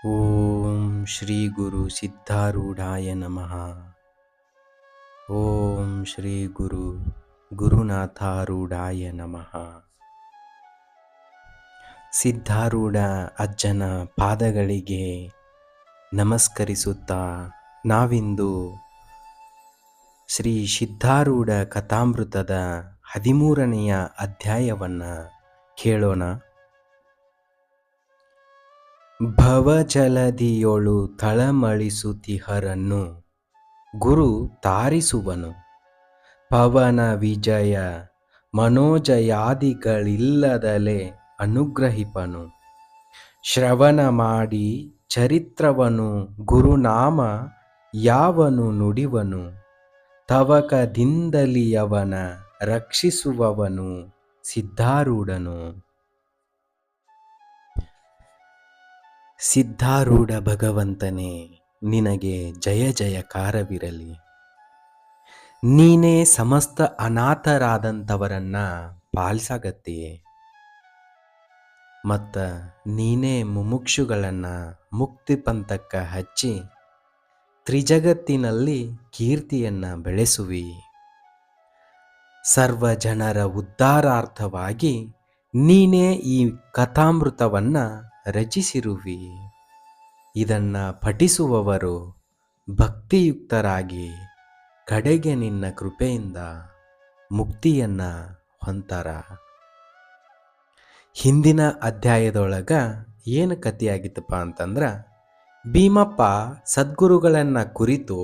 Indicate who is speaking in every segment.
Speaker 1: ಓಂ ಶ್ರೀ ಗುರು ಸಿದ್ಧಾರೂಢಾಯ ನಮಃ. ಓಂ ಶ್ರೀ ಗುರು ಗುರುನಾಥಾರೂಢಾಯ ನಮಃ. ಸಿದ್ಧಾರೂಢ ಅಜ್ಜನ ಪಾದಗಳಿಗೆ ನಮಸ್ಕರಿಸುತ್ತಾ ನಾವಿಂದು ಶ್ರೀ ಸಿದ್ಧಾರೂಢ ಕಥಾಮೃತದ 13ನೆಯ ಅಧ್ಯಾಯವನ್ನು ಕೇಳೋಣ. ಭವಜಲಧಿಯೊಳು ತಳಮಳಿಸುತಿಹರನ್ನು ಗುರು ತಾರಿಸುವನು. ಪವನ ವಿಜಯ ಮನೋಜಯಾದಿಗಳಿಲ್ಲದಲೆ ಅನುಗ್ರಹಿಪನು. ಶ್ರವಣ ಮಾಡಿ ಚರಿತ್ರವನು ಗುರುನಾಮ ಯಾವನು ನುಡಿವನು. ತವಕದಿಂದಲಿಯವನ ರಕ್ಷಿಸುವವನು ಸಿದ್ಧಾರೂಢನು. ಸಿದ್ಧಾರೂಢ ಭಗವಂತನೇ, ನಿನಗೆ ಜಯ ಜಯಕಾರವಿರಲಿ. ನೀನೇ ಸಮಸ್ತ ಅನಾಥರಾದಂಥವರನ್ನ ಪಾಲಿಸಾಗತ್ತೀಯೇ ಮತ್ತು ನೀನೇ ಮುಮುಕ್ಷುಗಳನ್ನು ಮುಕ್ತಿ ಪಂಥಕ್ಕ ಹಚ್ಚಿ ತ್ರಿಜಗತ್ತಿನಲ್ಲಿ ಕೀರ್ತಿಯನ್ನು ಬೆಳೆಸುವಿ. ಸರ್ವ ಜನರ ಉದ್ಧಾರಾರ್ಥವಾಗಿ ನೀನೇ ಈ ಕಥಾಮೃತವನ್ನು ರಚಿಸಿರುವಿ. ಇದನ್ನು ಪಠಿಸುವವರು ಭಕ್ತಿಯುಕ್ತರಾಗಿ ಕಡೆಗೆ ನಿನ್ನ ಕೃಪೆಯಿಂದ ಮುಕ್ತಿಯನ್ನು ಹೊಂತಾರ. ಹಿಂದಿನ ಅಧ್ಯಾಯದೊಳಗೆ ಏನು ಕಥೆಯಾಗಿತ್ತಪ್ಪ ಅಂತಂದ್ರೆ, ಭೀಮಪ್ಪ ಸದ್ಗುರುಗಳನ್ನು ಕುರಿತು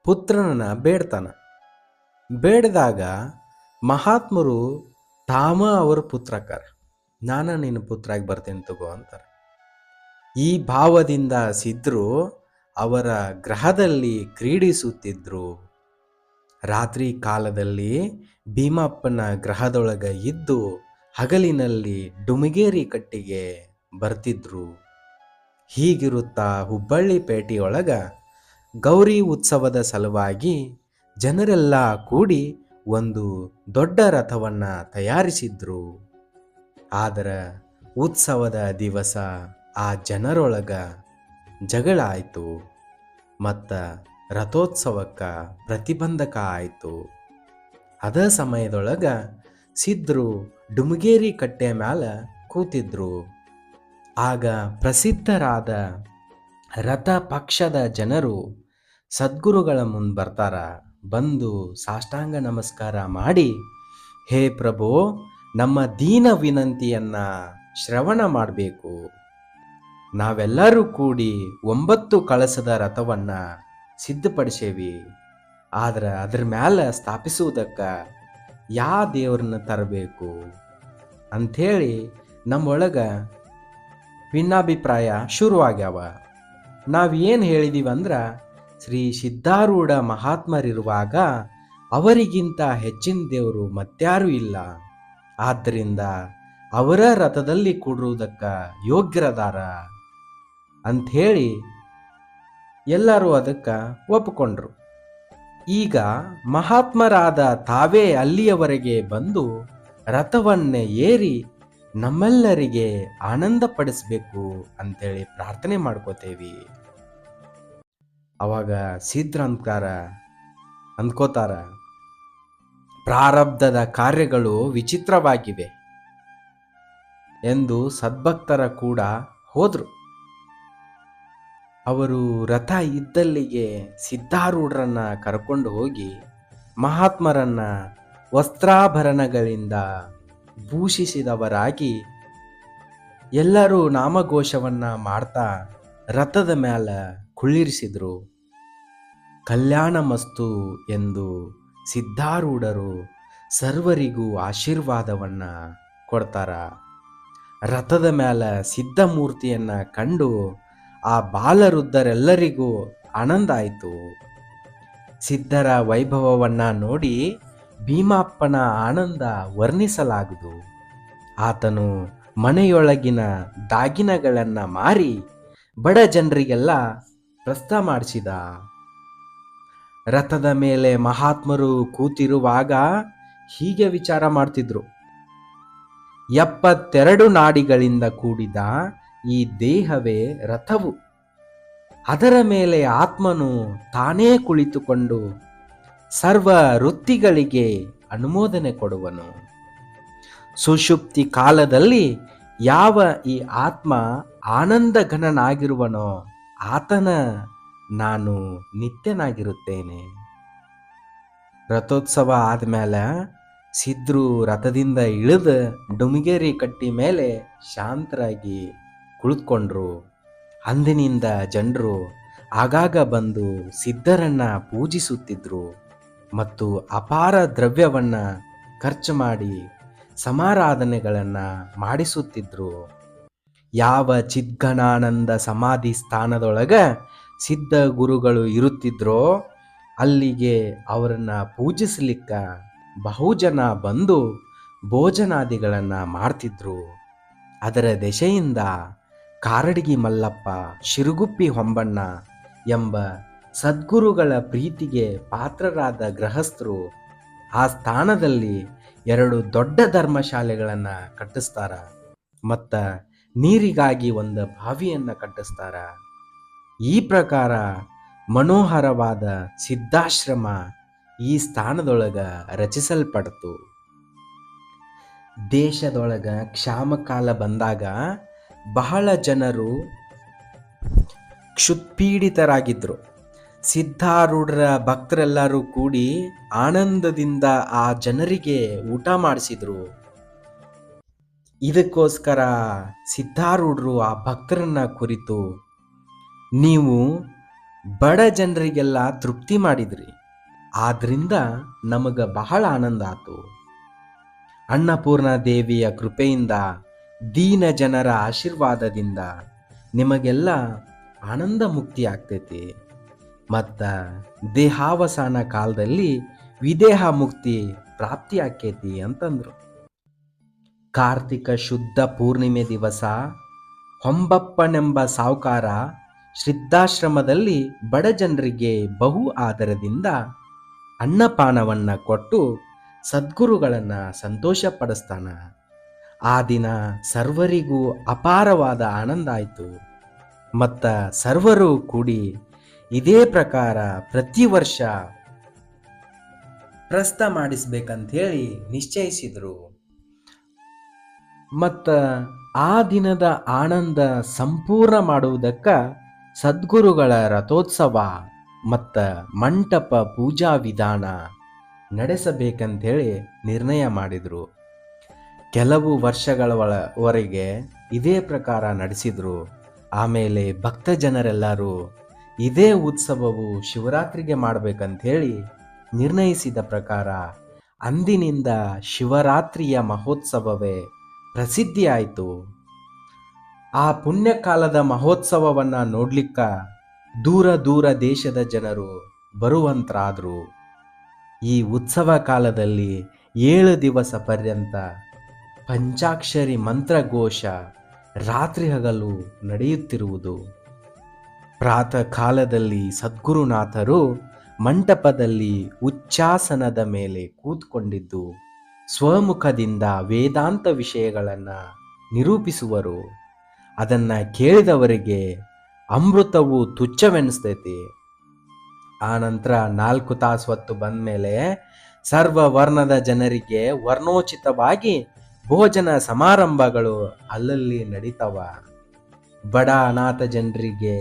Speaker 1: ಪುತ್ರನನ್ನು ಬೇಡ್ತಾನ. ಬೇಡಿದಾಗ ಮಹಾತ್ಮರು ತಾಮ ಅವರ ಪುತ್ರಕಾರ, ನಾನು ನಿನ್ನ ಪುತ್ರಾಗಿ ಬರ್ತೇನೆ ತಗೋ ಅಂತಾರೆ. ಈ ಭಾವದಿಂದ ಸಿದ್ಧರು ಅವರ ಗ್ರಹದಲ್ಲಿ ಕ್ರೀಡಿಸುತ್ತಿದ್ದರು. ರಾತ್ರಿ ಕಾಲದಲ್ಲಿ ಭೀಮಪ್ಪನ ಗ್ರಹದೊಳಗೆ ಇದ್ದು ಹಗಲಿನಲ್ಲಿ ಡುಮಗೇರಿ ಕಟ್ಟಿಗೆ ಬರ್ತಿದ್ರು. ಹೀಗಿರುತ್ತಾ ಹುಬ್ಬಳ್ಳಿ ಪೇಟೆಯೊಳಗೆ ಗೌರಿ ಉತ್ಸವದ ಸಲುವಾಗಿ ಜನರೆಲ್ಲ ಕೂಡಿ ಒಂದು ದೊಡ್ಡ ರಥವನ್ನು ತಯಾರಿಸಿದ್ರು. ಆದರೆ ಉತ್ಸವದ ದಿವಸ ಆ ಜನರೊಳಗೆ ಜಗಳ ಆಯಿತು ಮತ್ತು ರಥೋತ್ಸವಕ್ಕೆ ಪ್ರತಿಬಂಧಕ ಆಯಿತು. ಅದ ಸಮಯದೊಳಗೆ ಸಿದ್ಧರು ಡುಮಗೇರಿ ಕಟ್ಟೆ ಮೇಲೆ ಕೂತಿದ್ರು. ಆಗ ಪ್ರಸಿದ್ಧರಾದ ರಥ ಪಕ್ಷದ ಜನರು ಸದ್ಗುರುಗಳ ಮುಂದೆ ಬರ್ತಾರ. ಬಂದು ಸಾಷ್ಟಾಂಗ ನಮಸ್ಕಾರ ಮಾಡಿ, ಹೇ ಪ್ರಭು, ನಮ್ಮ ದೀನ ವಿನಂತಿಯನ್ನು ಶ್ರವಣ ಮಾಡಬೇಕು. ನಾವೆಲ್ಲರೂ ಕೂಡಿ 9 ಕಳಸದ ರಥವನ್ನು ಸಿದ್ಧಪಡಿಸೇವಿ. ಆದ್ರೆ ಅದ್ರ ಮೇಲೆ ಸ್ಥಾಪಿಸುವುದಕ್ಕೆ ಯಾವ ದೇವ್ರನ್ನ ತರಬೇಕು ಅಂಥೇಳಿ ನಮ್ಮೊಳಗೆ ಭಿನ್ನಾಭಿಪ್ರಾಯ ಶುರುವಾಗ್ಯಾವ. ನಾವೇನು ಹೇಳಿದೀವಿ ಅಂದ್ರೆ, ಶ್ರೀ ಸಿದ್ಧಾರೂಢ ಮಹಾತ್ಮರಿರುವಾಗ ಅವರಿಗಿಂತ ಹೆಚ್ಚಿನ ದೇವರು ಮತ್ಯಾರೂ ಇಲ್ಲ. ಆದ್ದರಿಂದ ಅವರ ರಥದಲ್ಲಿ ಕೂಡುವುದಕ್ಕೆ ಯೋಗ್ಯರದಾರ ಅಂಥೇಳಿ ಎಲ್ಲರೂ ಅದಕ್ಕೆ ಒಪ್ಪಿಕೊಂಡ್ರು. ಈಗ ಮಹಾತ್ಮರಾದ ತಾವೇ ಅಲ್ಲಿಯವರೆಗೆ ಬಂದು ರಥವನ್ನೇ ಏರಿ ನಮ್ಮೆಲ್ಲರಿಗೆ ಆನಂದ ಪಡಿಸ್ಬೇಕು ಅಂಥೇಳಿ ಪ್ರಾರ್ಥನೆ ಮಾಡ್ಕೋತೇವಿ. ಅವಾಗ ಸಿದ್ಧ ಅಂದ್ಕೋತಾರ, ಪ್ರಾರಬ್ಧದ ಕಾರ್ಯಗಳು ವಿಚಿತ್ರವಾಗಿವೆ ಎಂದು ಸದ್ಭಕ್ತರ ಕೂಡ ಹೋದ್ರು. ಅವರು ರಥ ಇದ್ದಲ್ಲಿಗೆ ಸಿದ್ಧಾರೂಢರನ್ನ ಕರ್ಕೊಂಡು ಹೋಗಿ ಮಹಾತ್ಮರನ್ನ ವಸ್ತ್ರಾಭರಣಗಳಿಂದ ಭೂಷಿಸಿದವರಾಗಿ ಎಲ್ಲರೂ ನಾಮಘೋಷವನ್ನ ಮಾಡ್ತಾ ರಥದ ಮೇಲೆ ಕುಳ್ಳಿರಿಸಿದ್ರು. ಕಲ್ಯಾಣ ಮಸ್ತು ಎಂದು ಸಿದ್ಧಾರೂಢರು ಸರ್ವರಿಗೂ ಆಶೀರ್ವಾದವನ್ನ ಕೊಡ್ತಾರ. ರಥದ ಮೇಲೆ ಸಿದ್ಧಮೂರ್ತಿಯನ್ನ ಕಂಡು ಆ ಬಾಲವೃದ್ಧರೆಲ್ಲರಿಗೂ ಆನಂದ ಆಯಿತು. ಸಿದ್ಧರ ವೈಭವವನ್ನ ನೋಡಿ ಭೀಮಪ್ಪನ ಆನಂದ ವರ್ಣಿಸಲಾಗದು. ಆತನು ಮನೆಯೊಳಗಿನ ದಾಗಿನಗಳನ್ನು ಮಾರಿ ಬಡ ಜನರಿಗೆಲ್ಲ ಪ್ರಸ್ತ ಮಾಡಿಸಿದ. ರಥದ ಮೇಲೆ ಮಹಾತ್ಮರು ಕೂತಿರುವಾಗ ಹೀಗೆ ವಿಚಾರ ಮಾಡ್ತಿದ್ರು, 72 ನಾಡಿಗಳಿಂದ ಕೂಡಿದ ಈ ದೇಹವೇ ರಥವು. ಅದರ ಮೇಲೆ ಆತ್ಮನು ತಾನೇ ಕುಳಿತುಕೊಂಡು ಸರ್ವ ವೃತ್ತಿಗಳಿಗೆ ಅನುಮೋದನೆ ಕೊಡುವನು. ಸುಷುಪ್ತಿ ಕಾಲದಲ್ಲಿ ಯಾವ ಈ ಆತ್ಮ ಆನಂದಘನನಾಗಿರುವನೋ ಆತನ ನಾನು ನಿತ್ಯನಾಗಿರುತ್ತೇನೆ. ರಥೋತ್ಸವ ಆದ್ಮೇಲೆ ಸಿದ್ಧರು ರಥದಿಂದ ಇಳಿದು ಡುಮಿಗೇರಿ ಕಟ್ಟಿ ಮೇಲೆ ಶಾಂತರಾಗಿ ಕುಳಿತುಕೊಂಡ್ರು. ಅಂದಿನಿಂದ ಜನರು ಆಗಾಗ ಬಂದು ಸಿದ್ಧರನ್ನ ಪೂಜಿಸುತ್ತಿದ್ರು ಮತ್ತು ಅಪಾರ ದ್ರವ್ಯವನ್ನ ಖರ್ಚು ಮಾಡಿ ಸಮಾರಾಧನೆಗಳನ್ನು ಮಾಡಿಸುತ್ತಿದ್ರು. ಯಾವ ಚಿದ್ಘನಾನಂದ ಸಮಾಧಿ ಸ್ಥಾನದೊಳಗ ಸಿದ್ಧ ಗುರುಗಳು ಇರುತ್ತಿದ್ರೋ ಅಲ್ಲಿಗೆ ಅವರನ್ನ ಪೂಜಿಸಲಿಕ್ಕ ಬಹುಜನ ಬಂದು ಭೋಜನಾದಿಗಳನ್ನು ಮಾಡ್ತಿದ್ರು. ಅದರ ದೆಸೆಯಿಂದ ಕಾರಡಗಿ ಮಲ್ಲಪ್ಪ, ಶಿರುಗುಪ್ಪಿ ಹೊಂಬಣ್ಣ ಎಂಬ ಸದ್ಗುರುಗಳ ಪ್ರೀತಿಗೆ ಪಾತ್ರರಾದ ಗೃಹಸ್ಥರು ಆ ಸ್ಥಾನದಲ್ಲಿ 2 ದೊಡ್ಡ ಧರ್ಮಶಾಲೆಗಳನ್ನು ಕಟ್ಟಿಸ್ತಾರ ಮತ್ತು ನೀರಿಗಾಗಿ ಒಂದು ಬಾವಿಯನ್ನು ಕಟ್ಟಿಸ್ತಾರ. ಈ ಪ್ರಕಾರ ಮನೋಹರವಾದ ಸಿದ್ಧಾಶ್ರಮ ಈ ಸ್ಥಾನದೊಳಗ ರಚಿಸಲ್ಪಡ್ತು. ದೇಶದೊಳಗ ಕ್ಷಾಮಕಾಲ ಬಂದಾಗ ಬಹಳ ಜನರು ಕ್ಷುತ್ಪೀಡಿತರಾಗಿದ್ರು. ಸಿದ್ಧಾರೂಢರ ಭಕ್ತರೆಲ್ಲರೂ ಕೂಡಿ ಆನಂದದಿಂದ ಆ ಜನರಿಗೆ ಊಟ ಮಾಡಿಸಿದ್ರು. ಇದಕ್ಕೋಸ್ಕರ ಸಿದ್ಧಾರೂಢರು ಆ ಭಕ್ತರನ್ನ ಕುರಿತು, ನೀವು ಬಡ ಜನರಿಗೆಲ್ಲ ತೃಪ್ತಿ ಮಾಡಿದ್ರಿ, ಆದ್ರಿಂದ ನಮಗೆ ಬಹಳ ಆನಂದ ಆತು. ಅನ್ನಪೂರ್ಣ ದೇವಿಯ ಕೃಪೆಯಿಂದ, ದೀನ ಜನರ ಆಶೀರ್ವಾದದಿಂದ ನಿಮಗೆಲ್ಲ ಆನಂದ ಮುಕ್ತಿ ಆಗ್ತೈತಿ ಮತ್ತು ದೇಹಾವಸಾನ ಕಾಲದಲ್ಲಿ ವಿದೇಹ ಮುಕ್ತಿ ಪ್ರಾಪ್ತಿ ಆಕೈತಿ ಅಂತಂದ್ರು. ಕಾರ್ತಿಕ ಶುದ್ಧ ಪೂರ್ಣಿಮೆ ದಿವಸ ಹೊಂಬಪ್ಪನೆಂಬ ಸಾವುಕಾರ ಸಿದ್ಧಾಶ್ರಮದಲ್ಲಿ ಬಡ ಜನರಿಗೆ ಬಹು ಆದರದಿಂದ ಅನ್ನಪಾನವನ್ನ ಕೊಟ್ಟು ಸದ್ಗುರುಗಳನ್ನು ಸಂತೋಷಪಡಿಸ್ತಾನ. ಆ ದಿನ ಸರ್ವರಿಗೂ ಅಪಾರವಾದ ಆನಂದ ಆಯಿತು ಮತ್ತು ಸರ್ವರು ಕೂಡಿ ಇದೇ ಪ್ರಕಾರ ಪ್ರತಿ ವರ್ಷ ಪ್ರಸ್ತ ಮಾಡಿಸ್ಬೇಕಂಥೇಳಿ ನಿಶ್ಚಯಿಸಿದರು. ಮತ್ತು ಆ ದಿನದ ಆನಂದ ಸಂಪೂರ್ಣ ಮಾಡುವುದಕ್ಕೆ ಸದ್ಗುರುಗಳ ರಥೋತ್ಸವ ಮತ್ತು ಮಂಟಪ ಪೂಜಾ ವಿಧಾನ ನಡೆಸಬೇಕಂಥೇಳಿ ನಿರ್ಣಯ ಮಾಡಿದರು. ಕೆಲವು ವರ್ಷಗಳವರೆಗೆ ಇದೇ ಪ್ರಕಾರ ನಡೆಸಿದರು. ಆಮೇಲೆ ಭಕ್ತ ಜನರೆಲ್ಲರೂ ಇದೇ ಉತ್ಸವವು ಶಿವರಾತ್ರಿಗೆ ಮಾಡಬೇಕಂಥೇಳಿ ನಿರ್ಣಯಿಸಿದ ಪ್ರಕಾರ ಅಂದಿನಿಂದ ಶಿವರಾತ್ರಿಯ ಮಹೋತ್ಸವವೇ ಪ್ರಸಿದ್ಧಿ ಆಯಿತು. ಆ ಪುಣ್ಯಕಾಲದ ಮಹೋತ್ಸವವನ್ನು ನೋಡ್ಲಿಕ್ಕ ದೂರ ದೂರ ದೇಶದ ಜನರು ಬರುವಂತರಾದರು. ಈ ಉತ್ಸವ ಕಾಲದಲ್ಲಿ 7 ದಿವಸ ಪರ್ಯಂತ ಪಂಚಾಕ್ಷರಿ ಮಂತ್ರಘೋಷ ರಾತ್ರಿ ಹಗಲು ನಡೆಯುತ್ತಿರುವುದು. ಪ್ರಾತಃ ಕಾಲದಲ್ಲಿ ಸದ್ಗುರುನಾಥರು ಮಂಟಪದಲ್ಲಿ ಉಚ್ಚಾಸನದ ಮೇಲೆ ಕೂತ್ಕೊಂಡಿದ್ದು ಸ್ವಮುಖದಿಂದ ವೇದಾಂತ ವಿಷಯಗಳನ್ನು ನಿರೂಪಿಸುವರು. ಅದನ್ನು ಕೇಳಿದವರಿಗೆ ಅಮೃತವು ತುಚ್ಛವೆನಿಸ್ತೈತಿ. ಆ ನಂತರ 4 ತಾಸು ಹೊತ್ತು ಬಂದ ಮೇಲೆ ಸರ್ವ ವರ್ಣದ ಜನರಿಗೆ ವರ್ಣೋಚಿತವಾಗಿ ಭೋಜನ ಸಮಾರಂಭಗಳು ಅಲ್ಲಲ್ಲಿ ನಡೀತವ. ಬಡ ಅನಾಥ ಜನರಿಗೆ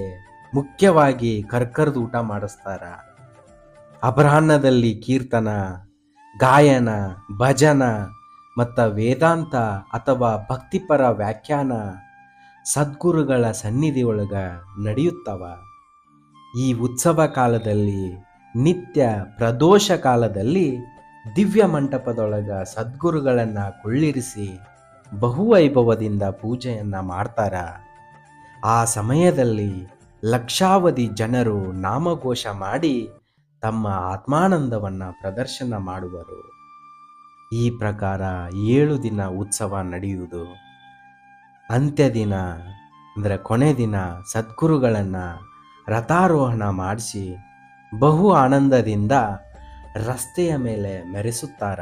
Speaker 1: ಮುಖ್ಯವಾಗಿ ಕರ್ಕರ್ದು ಊಟ ಮಾಡಿಸ್ತಾರ. ಅಪರಾಹ್ನದಲ್ಲಿ ಕೀರ್ತನ, ಗಾಯನ, ಭಜನ ಮತ್ತು ವೇದಾಂತ ಅಥವಾ ಭಕ್ತಿಪರ ವ್ಯಾಖ್ಯಾನ ಸದ್ಗುರುಗಳ ಸನ್ನಿಧಿಯೊಳಗ ನಡೆಯುತ್ತವ. ಈ ಉತ್ಸವ ಕಾಲದಲ್ಲಿ ನಿತ್ಯ ಪ್ರದೋಷ ಕಾಲದಲ್ಲಿ ದಿವ್ಯ ಮಂಟಪದೊಳಗ ಸದ್ಗುರುಗಳನ್ನು ಕೊಳ್ಳಿರಿಸಿ ಬಹುವೈಭವದಿಂದ ಪೂಜೆಯನ್ನು ಮಾಡ್ತಾರ. ಆ ಸಮಯದಲ್ಲಿ ಲಕ್ಷಾವಧಿ ಜನರು ನಾಮಘೋಷ ಮಾಡಿ ತಮ್ಮ ಆತ್ಮಾನಂದವನ್ನು ಪ್ರದರ್ಶನ ಮಾಡುವರು. ಈ ಪ್ರಕಾರ 7 ದಿನ ಉತ್ಸವ ನಡೆಯುವುದು. ಅಂತ್ಯ ದಿನ ಅಂದರೆ ಕೊನೆ ದಿನ ಸದ್ಗುರುಗಳನ್ನು ರಥಾರೋಹಣ ಮಾಡಿಸಿ ಬಹು ಆನಂದದಿಂದ ರಸ್ತೆಯ ಮೇಲೆ ಮೆರೆಸುತ್ತಾರ.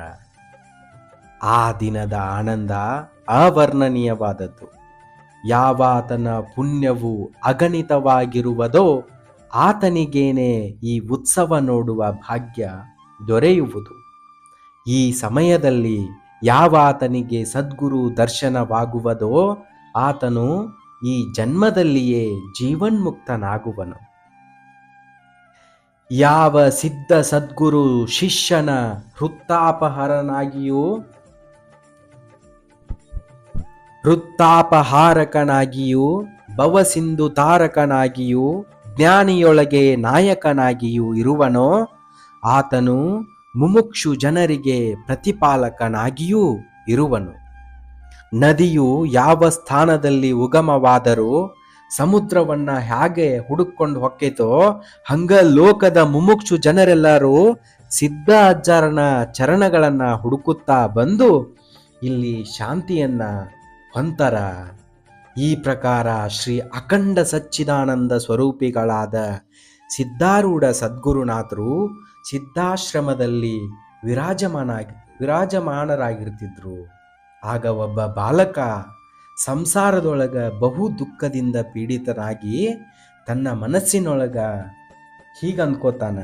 Speaker 1: ಆ ದಿನದ ಆನಂದ ಅವರ್ಣನೀಯವಾದದ್ದು. ಯಾವಾತನ ಪುಣ್ಯವು ಅಗಣಿತವಾಗಿರುವುದೋ ಆತನಿಗೇನೆ ಈ ಉತ್ಸವ ನೋಡುವ ಭಾಗ್ಯ ದೊರೆಯುವುದು. ಈ ಸಮಯದಲ್ಲಿ ಯಾವಾತನಿಗೆ ಸದ್ಗುರು ದರ್ಶನವಾಗುವುದೋ ಆತನು ಈ ಜನ್ಮದಲ್ಲಿಯೇ ಜೀವನ್ಮುಕ್ತನಾಗುವನು. ಯಾವ ಸಿದ್ಧ ಸದ್ಗುರು ಶಿಷ್ಯನ ವೃತ್ತಾಪಹಾರಕನಾಗಿಯೂ ಭವಸಿಂಧು ತಾರಕನಾಗಿಯೂ ಜ್ಞಾನಿಯೊಳಗೆ ನಾಯಕನಾಗಿಯೂ ಇರುವನೋ ಆತನು ಮುಮುಕ್ಷು ಜನರಿಗೆ ಪ್ರತಿಪಾಲಕನಾಗಿಯೂ ಇರುವನು. ನದಿಯು ಯಾವ ಸ್ಥಾನದಲ್ಲಿ ಉಗಮವಾದರೂ ಸಮುದ್ರವನ್ನ ಹೇಗೆ ಹುಡುಕೊಂಡು ಹೊಕ್ಕೆತೋ ಹಂಗ ಲೋಕದ ಮುಮುಕ್ಷು ಜನರೆಲ್ಲರೂ ಸಿದ್ಧ ಅಜ್ಜಾರನ ಚರಣಗಳನ್ನ ಹುಡುಕುತ್ತಾ ಬಂದು ಇಲ್ಲಿ ಶಾಂತಿಯನ್ನ ಹೊಂತರ. ಈ ಪ್ರಕಾರ ಶ್ರೀ ಅಖಂಡ ಸಚ್ಚಿದಾನಂದ ಸ್ವರೂಪಿಗಳಾದ ಸಿದ್ಧಾರೂಢ ಸದ್ಗುರುನಾಥರು ಸಿದ್ಧಾಶ್ರಮದಲ್ಲಿ ವಿರಾಜಮಾನರಾಗಿರ್ತಿದ್ರು. ಆಗ ಒಬ್ಬ ಬಾಲಕ ಸಂಸಾರದೊಳಗ ಬಹು ದುಃಖದಿಂದ ಪೀಡಿತನಾಗಿ ತನ್ನ ಮನಸ್ಸಿನೊಳಗ ಹೀಗನ್ಕೋತಾನ,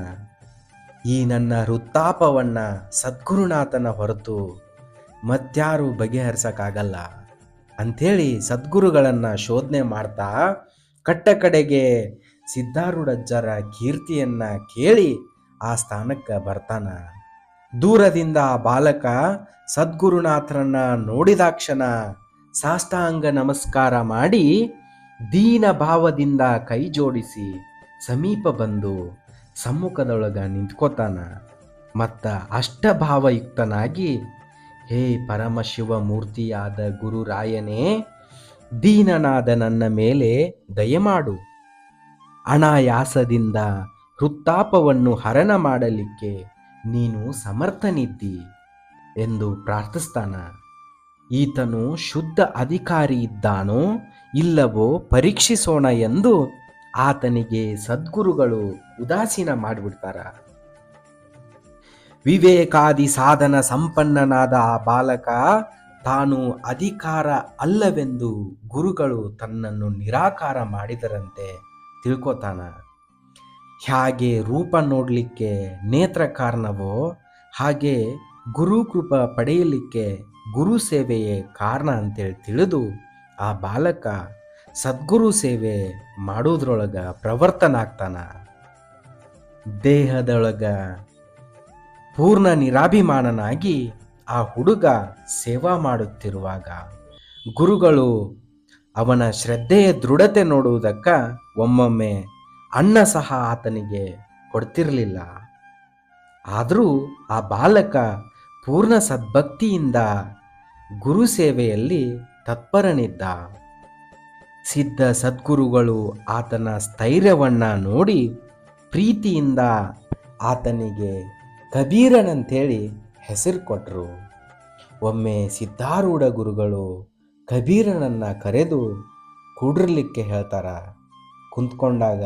Speaker 1: ಈ ನನ್ನ ವೃತ್ತಾಪವನ್ನ ಸದ್ಗುರುನಾಥನ ಹೊರತು ಮತ್ಯಾರು ಬಗೆಹರಿಸಕ್ಕಾಗಲ್ಲ ಅಂಥೇಳಿ ಸದ್ಗುರುಗಳನ್ನು ಶೋಧನೆ ಮಾಡ್ತಾ ಕಡೆಗೆ ಸಿದ್ಧಾರೂಢಜ್ಜರ ಕೀರ್ತಿಯನ್ನ ಕೇಳಿ ಆ ಸ್ಥಾನಕ್ಕೆ ಬರ್ತಾನ. ದೂರದಿಂದ ಆ ಬಾಲಕ ಸದ್ಗುರುನಾಥರನ್ನ ನೋಡಿದಾಕ್ಷಣ ಸಾಷ್ಟಾಂಗ ನಮಸ್ಕಾರ ಮಾಡಿ ದೀನ ಭಾವದಿಂದ ಕೈ ಜೋಡಿಸಿ ಸಮೀಪ ಬಂದು ಸಮ್ಮುಖದೊಳಗ ನಿಂತ್ಕೋತಾನ. ಮತ್ತ ಅಷ್ಟಭಾವಯುಕ್ತನಾಗಿ, ಹೇ ಪರಮಶಿವ ಮೂರ್ತಿಯಾದ ಗುರುರಾಯನೇ, ದೀನನಾದ ನನ್ನ ಮೇಲೆ ದಯಮಾಡು, ಅನಾಯಾಸದಿಂದ ವೃತ್ತಾಪವನ್ನು ಹರಣ ಮಾಡಲಿಕ್ಕೆ ನೀನು ಸಮರ್ಥನಿದ್ದಿ ಎಂದು ಪ್ರಾರ್ಥಿಸ್ತಾನ. ಈತನು ಶುದ್ಧ ಅಧಿಕಾರಿ ಇದ್ದಾನೋ ಇಲ್ಲವೋ ಪರೀಕ್ಷಿಸೋಣ ಎಂದು ಆತನಿಗೆ ಸದ್ಗುರುಗಳು ಉದಾಸೀನ ಮಾಡಿಬಿಡ್ತಾರ. ವಿವೇಕಾದಿ ಸಾಧನ ಸಂಪನ್ನನಾದ ಆ ಬಾಲಕ ತಾನು ಅಧಿಕಾರ ಅಲ್ಲವೆಂದು ಗುರುಗಳು ತನ್ನನ್ನು ನಿರಾಕಾರ ಮಾಡಿದರಂತೆ ತಿಳ್ಕೊತಾನ. ಹೇಗೆ ರೂಪ ನೋಡಲಿಕ್ಕೆ ನೇತ್ರ ಕಾರಣವೋ ಹಾಗೆ ಗುರುಕೃಪ ಪಡೆಯಲಿಕ್ಕೆ ಗುರು ಸೇವೆಯೇ ಕಾರಣ ಅಂತೇಳಿ ತಿಳಿದು ಆ ಬಾಲಕ ಸದ್ಗುರು ಸೇವೆ ಮಾಡೋದ್ರೊಳಗ ಪ್ರವರ್ತನಾಗ್ತಾನ. ದೇಹದೊಳಗ ಪೂರ್ಣ ನಿರಾಭಿಮಾನನಾಗಿ ಆ ಹುಡುಗ ಸೇವಾ ಮಾಡುತ್ತಿರುವಾಗ ಗುರುಗಳು ಅವನ ಶ್ರದ್ಧೆಯ ದೃಢತೆ ನೋಡುವುದಕ್ಕ ಒಮ್ಮೊಮ್ಮೆ ಅನ್ನ ಸಹ ಆತನಿಗೆ ಕೊಡ್ತಿರಲಿಲ್ಲ. ಆದರೂ ಆ ಬಾಲಕ ಪೂರ್ಣ ಸದ್ಭಕ್ತಿಯಿಂದ ಗುರು ಸೇವೆಯಲ್ಲಿ ತತ್ಪರನಿದ್ದ. ಸಿದ್ಧ ಸದ್ಗುರುಗಳು ಆತನ ಸ್ಥೈರ್ಯವನ್ನ ನೋಡಿ ಪ್ರೀತಿಯಿಂದ ಆತನಿಗೆ ಕಬೀರನಂತೇಳಿ ಹೆಸರು ಕೊಟ್ಟರು. ಒಮ್ಮೆ ಸಿದ್ಧಾರೂಢ ಗುರುಗಳು ಕಬೀರನನ್ನ ಕರೆದು ಕೂಡಿರ್ಲಿಕ್ಕೆ ಹೇಳ್ತಾರ. ಕುಂತ್ಕೊಂಡಾಗ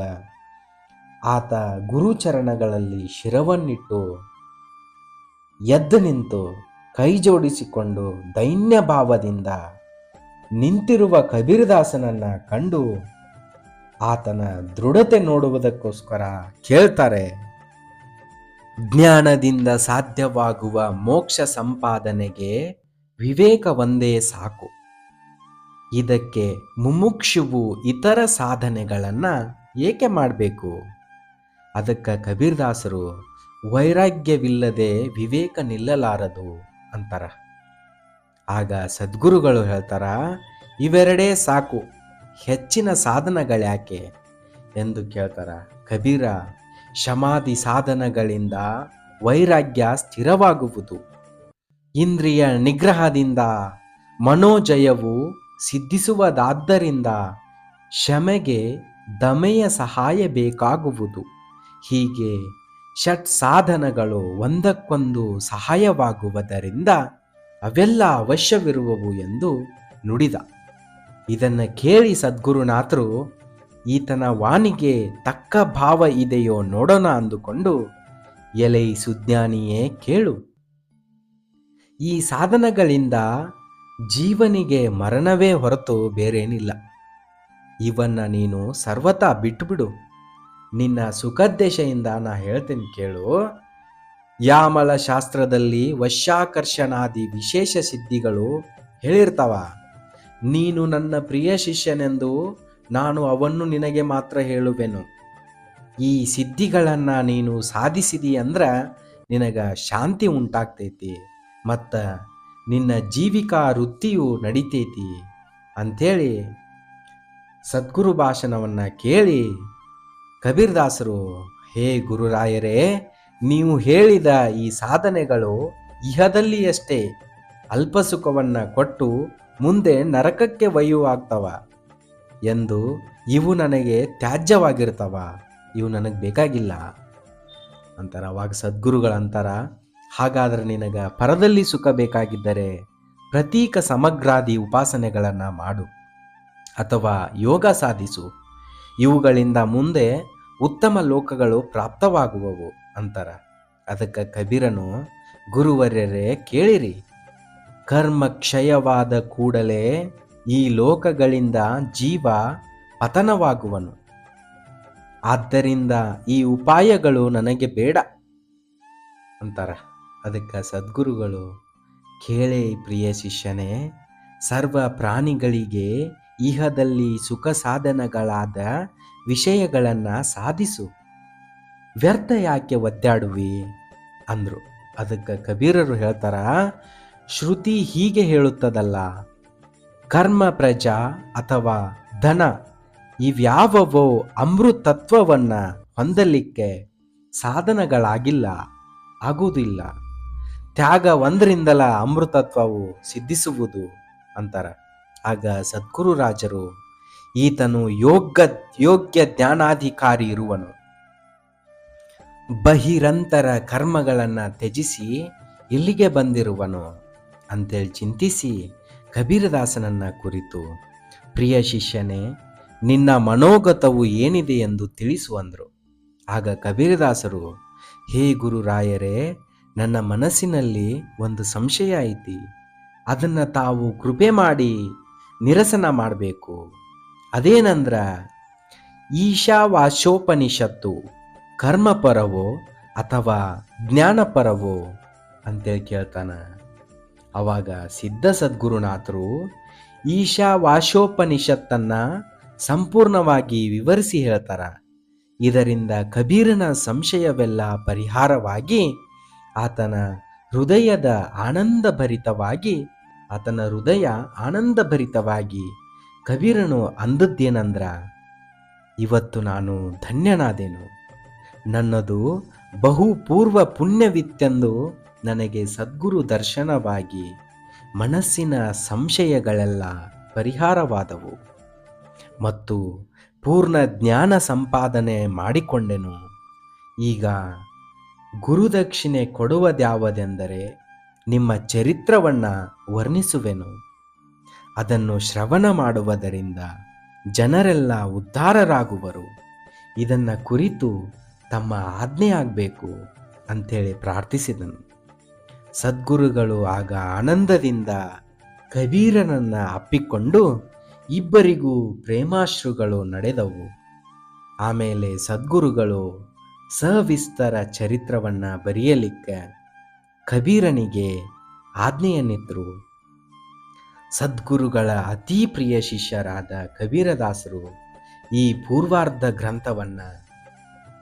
Speaker 1: ಆತ ಗುರುಚರಣಗಳಲ್ಲಿ ಶಿರವನ್ನಿಟ್ಟು ಎದ್ದು ನಿಂತು ಕೈ ಜೋಡಿಸಿಕೊಂಡು ದೈನ್ಯ ಭಾವದಿಂದ ನಿಂತಿರುವ ಕಬೀರದಾಸನನ್ನ ಕಂಡು ಆತನ ದೃಢತೆ ನೋಡುವುದಕ್ಕೋಸ್ಕರ ಕೇಳ್ತಾರೆ, ಜ್ಞಾನದಿಂದ ಸಾಧ್ಯವಾಗುವ ಮೋಕ್ಷ ಸಂಪಾದನೆಗೆ ವಿವೇಕ ಒಂದೇ ಸಾಕು. ಇದಕ್ಕೆ ಮುಮುಕ್ಷುವು ಇತರ ಸಾಧನೆಗಳನ್ನ ಏಕೆ ಮಾಡಬೇಕು? ಅದಕ್ಕೆ ಕಬೀರದಾಸರು ವೈರಾಗ್ಯವಿಲ್ಲದೆ ವಿವೇಕ ನಿಲ್ಲಲಾರದು ಅಂತಾರ. ಆಗ ಸದ್ಗುರುಗಳು ಹೇಳ್ತಾರ, ಇವೆರಡೇ ಸಾಕು, ಹೆಚ್ಚಿನ ಸಾಧನಗಳ್ಯಾಕೆ ಎಂದು ಕೇಳ್ತಾರ. ಕಬೀರ, ಶಮಾಧಿ ಸಾಧನಗಳಿಂದ ವೈರಾಗ್ಯ ಸ್ಥಿರವಾಗುವುದು, ಇಂದ್ರಿಯ ನಿಗ್ರಹದಿಂದ ಮನೋಜಯವು ಸಿದ್ಧಿಸುವುದಾದ್ದರಿಂದ ಶಮೆಗೆ ದಮೆಯ ಸಹಾಯ ಬೇಕಾಗುವುದು. ಹೀಗೆ ಷಟ್ ಸಾಧನಗಳು ಒಂದಕ್ಕೊಂದು ಸಹಾಯವಾಗುವುದರಿಂದ ಅವೆಲ್ಲ ಅವಶ್ಯವಿರುವವು ಎಂದು ನುಡಿದ. ಇದನ್ನು ಕೇಳಿ ಸದ್ಗುರುನಾಥರು ಈತನ ವಾಣಿಗೆ ತಕ್ಕ ಭಾವ ಇದೆಯೋ ನೋಡೋಣ ಅಂದುಕೊಂಡು, ಎಲೈ ಸುಜ್ಞಾನಿಯೇ ಕೇಳು, ಈ ಸಾಧನಗಳಿಂದ ಜೀವನಿಗೆ ಮರಣವೇ ಹೊರತು ಬೇರೇನಿಲ್ಲ. ಇವನ್ನ ನೀನು ಸರ್ವತಾ ಬಿಟ್ಟುಬಿಡು. ನಿನ್ನ ಸುಖದ್ದೇಶೆಯಿಂದ ನಾ ಹೇಳ್ತೀನಿ ಕೇಳು. ಯಾಮಲ ಶಾಸ್ತ್ರದಲ್ಲಿ ವಶ್ಯಾಕರ್ಷಣಾದಿ ವಿಶೇಷ ಸಿದ್ಧಿಗಳು ಹೇಳಿರ್ತಾವ. ನೀನು ನನ್ನ ಪ್ರಿಯ ಶಿಷ್ಯನೆಂದು ನಾನು ಅವನ್ನು ನಿನಗೆ ಮಾತ್ರ ಹೇಳುವೆನು. ಈ ಸಿದ್ಧಿಗಳನ್ನು ನೀನು ಸಾಧಿಸಿದಿ ಅಂದ್ರೆ ನಿನಗ ಶಾಂತಿ ಉಂಟಾಗ್ತೈತಿ ಮತ್ತು ನಿನ್ನ ಜೀವಿಕಾ ವೃತ್ತಿಯು ನಡಿತೈತಿ ಅಂಥೇಳಿ ಸದ್ಗುರು ಭಾಷಣವನ್ನು ಕೇಳಿ ಕಬೀರದಾಸರು, ಹೇ ಗುರುರಾಯರೇ, ನೀವು ಹೇಳಿದ ಈ ಸಾಧನೆಗಳು ಇಹದಲ್ಲಿಯಷ್ಟೇ ಅಲ್ಪ ಸುಖವನ್ನು ಕೊಟ್ಟು ಮುಂದೆ ನರಕಕ್ಕೆ ಒಯ್ಯುವಾಗ್ತವ ಎಂದು, ಇವು ನನಗೆ ತ್ಯಾಜ್ಯವಾಗಿರ್ತಾವ, ಇವು ನನಗೆ ಬೇಕಾಗಿಲ್ಲ ಅಂತಾರೆ. ಅವಾಗ ಸದ್ಗುರುಗಳಂತಾರ, ಹಾಗಾದರೆ ನಿನಗ ಪರದಲ್ಲಿ ಸುಖ ಬೇಕಾಗಿದ್ದರೆ ಪ್ರತೀಕ ಸಮಗ್ರಾದಿ ಉಪಾಸನೆಗಳನ್ನು ಮಾಡು ಅಥವಾ ಯೋಗ ಸಾಧಿಸು. ಇವುಗಳಿಂದ ಮುಂದೆ ಉತ್ತಮ ಲೋಕಗಳು ಪ್ರಾಪ್ತವಾಗುವವು ಅಂತಾರ. ಅದಕ್ಕೆ ಕಬೀರನು, ಗುರುವರ್ಯರೇ ಕೇಳಿರಿ, ಕರ್ಮ ಕ್ಷಯವಾದ ಕೂಡಲೇ ಈ ಲೋಕಗಳಿಂದ ಜೀವ ಪತನವಾಗುವನು. ಆದ್ದರಿಂದ ಈ ಉಪಾಯಗಳು ನನಗೆ ಬೇಡ ಅಂತಾರ. ಅದಕ್ಕೆ ಸದ್ಗುರುಗಳು, ಕೇಳೇ ಪ್ರಿಯ ಶಿಷ್ಯನೇ, ಸರ್ವ ಪ್ರಾಣಿಗಳಿಗೆ ಇಹದಲ್ಲಿ ಸುಖ ಸಾಧನಗಳಾದ ವಿಷಯಗಳನ್ನು ಸಾಧಿಸು, ವ್ಯರ್ಥ ಯಾಕೆ ಒದ್ದಾಡುವಿ ಅಂದರು. ಅದಕ್ಕೆ ಕಬೀರರು ಹೇಳ್ತಾರ, ಶ್ರುತಿ ಹೀಗೆ ಹೇಳುತ್ತದಲ್ಲ, ಕರ್ಮ, ಪ್ರಜಾ ಅಥವಾ ಧನ ಇವ್ಯಾವವೋ ಅಮೃತತ್ವವನ್ನು ಹೊಂದಲಿಕ್ಕೆ ಸಾಧನಗಳಾಗಿಲ್ಲ, ಆಗುವುದಿಲ್ಲ. ತ್ಯಾಗ ಒಂದರಿಂದಲ ಅಮೃತತ್ವವು ಸಿದ್ಧಿಸುವುದು ಅಂತಾರ. ಆಗ ಸದ್ಗುರು ರಾಜರು, ಈತನು ಯೋಗ್ಯ ಜ್ಞಾನಾಧಿಕಾರಿ ಇರುವನು, ಬಹಿರಂತರ ಕರ್ಮಗಳನ್ನು ತ್ಯಜಿಸಿ ಇಲ್ಲಿಗೆ ಬಂದಿರುವನು ಅಂತೇಳಿ ಚಿಂತಿಸಿ ಕಬೀರದಾಸನನ್ನ ಕುರಿತು, ಪ್ರಿಯ ಶಿಷ್ಯನೇ, ನಿನ್ನ ಮನೋಗತವು ಏನಿದೆ ಎಂದು ತಿಳಿಸು ಅಂದರು. ಆಗ ಕಬೀರದಾಸರು, ಹೇ ಗುರುರಾಯರೇ, ನನ್ನ ಮನಸ್ಸಿನಲ್ಲಿ ಒಂದು ಸಂಶಯ ಐತಿ, ಅದನ್ನು ತಾವು ಕೃಪೆ ಮಾಡಿ ನಿರಸನ ಮಾಡಬೇಕು. ಅದೇನಂದ್ರ, ಈಶಾವಾಸ್ಯೋಪನಿಷತ್ತು ಕರ್ಮಪರವೋ ಅಥವಾ ಜ್ಞಾನಪರವೋ ಅಂತೇಳಿ ಕೇಳ್ತಾನ. ಅವಾಗ ಸಿದ್ಧ ಸದ್ಗುರುನಾಥರು ಈಶಾವಾಸ್ಯೋಪನಿಷತ್ತನ್ನು ಸಂಪೂರ್ಣವಾಗಿ ವಿವರಿಸಿ ಹೇಳ್ತಾರ. ಇದರಿಂದ ಕಬೀರನ ಸಂಶಯವೆಲ್ಲ ಪರಿಹಾರವಾಗಿ ಆತನ ಹೃದಯ ಆನಂದಭರಿತವಾಗಿ ಕಬೀರನು ಅಂದದ್ದೇನಂದ್ರ, ಇವತ್ತು ನಾನು ಧನ್ಯನಾದೆನು, ನನ್ನದು ಬಹು ಪೂರ್ವ ಪುಣ್ಯವಿತ್ತೆಂದು ನನಗೆ ಸದ್ಗುರು ದರ್ಶನವಾಗಿ ಮನಸ್ಸಿನ ಸಂಶಯಗಳೆಲ್ಲ ಪರಿಹಾರವಾದವು ಮತ್ತು ಪೂರ್ಣ ಜ್ಞಾನ ಸಂಪಾದನೆ ಮಾಡಿಕೊಂಡೆನು. ಈಗ ಗುರುದಕ್ಷಿಣೆ ಕೊಡುವುದ್ಯಾವುದೆಂದರೆ ನಿಮ್ಮ ಚರಿತ್ರವನ್ನು ವರ್ಣಿಸುವೆನು. ಅದನ್ನು ಶ್ರವಣ ಮಾಡುವುದರಿಂದ ಜನರೆಲ್ಲ ಉದ್ಧಾರರಾಗುವರು. ಇದನ್ನು ಕುರಿತು ತಮ್ಮ ಆಜ್ಞೆ ಆಗಬೇಕು ಅಂಥೇಳಿ ಪ್ರಾರ್ಥಿಸಿದನು. ಸದ್ಗುರುಗಳು ಆಗ ಆನಂದದಿಂದ ಕಬೀರನನ್ನು ಅಪ್ಪಿಕೊಂಡು ಇಬ್ಬರಿಗೂ ಪ್ರೇಮಾಶ್ರುಗಳು ನಡೆದವು. ಆಮೇಲೆ ಸದ್ಗುರುಗಳು ಸವಿಸ್ತರ ಚರಿತ್ರವನ್ನು ಬರೆಯಲಿಕ್ಕೆ ಕಬೀರನಿಗೆ ಆಜ್ಞೆಯನ್ನಿತ್ತರು. ಸದ್ಗುರುಗಳ ಅತೀ ಪ್ರಿಯ ಶಿಷ್ಯರಾದ ಕಬೀರದಾಸರು ಈ ಪೂರ್ವಾರ್ಧ ಗ್ರಂಥವನ್ನು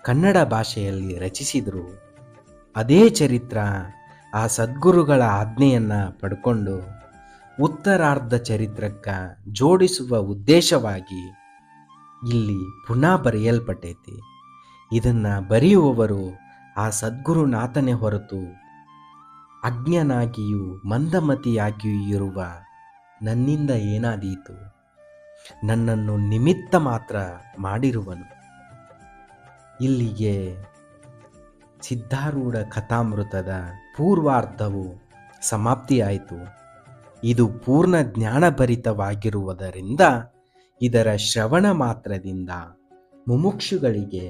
Speaker 1: ಕನ್ನಡ ಭಾಷೆಯಲ್ಲಿ ರಚಿಸಿದರು. ಅದೇ ಚರಿತ್ರ ಆ ಸದ್ಗುರುಗಳ ಆಜ್ಞೆಯನ್ನು ಪಡ್ಕೊಂಡು ಉತ್ತರಾರ್ಧ ಚರಿತ್ರಕ್ಕೆ ಜೋಡಿಸುವ ಉದ್ದೇಶವಾಗಿ ಇಲ್ಲಿ ಪುನಃ ಬರೆಯಲ್ಪಟ್ಟೈತಿ. ಇದನ್ನು ಬರೆಯುವವರು ಆ ಸದ್ಗುರುನಾಥನೇ ಹೊರತು ಅಜ್ಞನಾಗಿಯೂ ಮಂದಮತಿಯಾಗಿಯೂ ಇರುವ ನನ್ನಿಂದ ಏನಾದೀತು, ನನ್ನನ್ನು ನಿಮಿತ್ತ ಮಾತ್ರ ಮಾಡಿರುವನು. ಇಲ್ಲಿಗೆ ಸಿದ್ಧಾರೂಢ ಕಥಾಮೃತದ ಪೂರ್ವಾರ್ಧವು ಸಮಾಪ್ತಿಯಾಯಿತು. ಇದು ಪೂರ್ಣ ಜ್ಞಾನಭರಿತವಾಗಿರುವುದರಿಂದ ಇದರ ಶ್ರವಣ ಮಾತ್ರದಿಂದ ಮುಮುಕ್ಷುಗಳಿಗೆ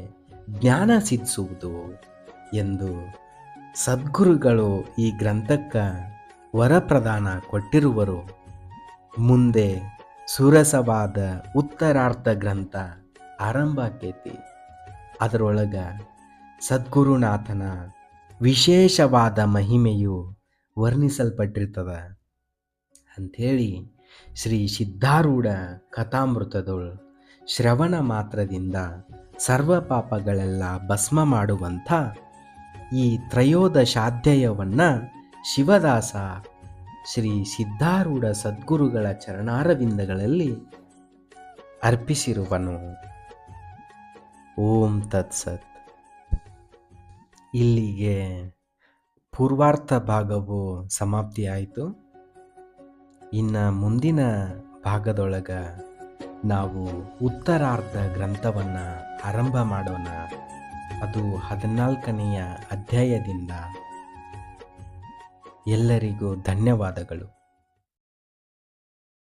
Speaker 1: ಜ್ಞಾನ ಸಿದ್ಧಿಸುವುದು ಎಂದು ಸದ್ಗುರುಗಳು ಈ ಗ್ರಂಥಕ್ಕೆ ವರಪ್ರದಾನ ಕೊಟ್ಟಿರುವರು. ಮುಂದೆ ಸುರಸವಾದ ಉತ್ತರಾರ್ಥ ಗ್ರಂಥ ಆರಂಭ ಆಕೈತಿ. ಅದರೊಳಗೆ ಸದ್ಗುರುನಾಥನ ವಿಶೇಷವಾದ ಮಹಿಮೆಯು ವರ್ಣಿಸಲ್ಪಟ್ಟಿರ್ತದ ಅಂಥೇಳಿ ಶ್ರೀ ಸಿದ್ಧಾರೂಢ ಕಥಾಮೃತದೊಳು ಶ್ರವಣ ಮಾತ್ರದಿಂದ ಸರ್ವ ಪಾಪಗಳೆಲ್ಲ ಭಸ್ಮ ಮಾಡುವಂಥ ಈ ತ್ರಯೋದಶಾಧ್ಯಾಯವನ್ನು ಶಿವದಾಸ ಶ್ರೀ ಸಿದ್ಧಾರೂಢ ಸದ್ಗುರುಗಳ ಚರಣಾರವಿಂದಗಳಲ್ಲಿ ಅರ್ಪಿಸಿರುವನು. ಓಂ ತತ್ಸತ್. ಇಲ್ಲಿಗೆ ಪೂರ್ವಾರ್ಥ ಭಾಗವು ಸಮಾಪ್ತಿಯಾಯಿತು. ಇನ್ನು ಮುಂದಿನ ಭಾಗದೊಳಗೆ ನಾವು ಉತ್ತರಾರ್ಧ ಗ್ರಂಥವನ್ನು ಆರಂಭ ಮಾಡೋಣ. ಅದು 14ನೆಯ ಅಧ್ಯಾಯದಿಂದ. ಎಲ್ಲರಿಗೂ ಧನ್ಯವಾದಗಳು.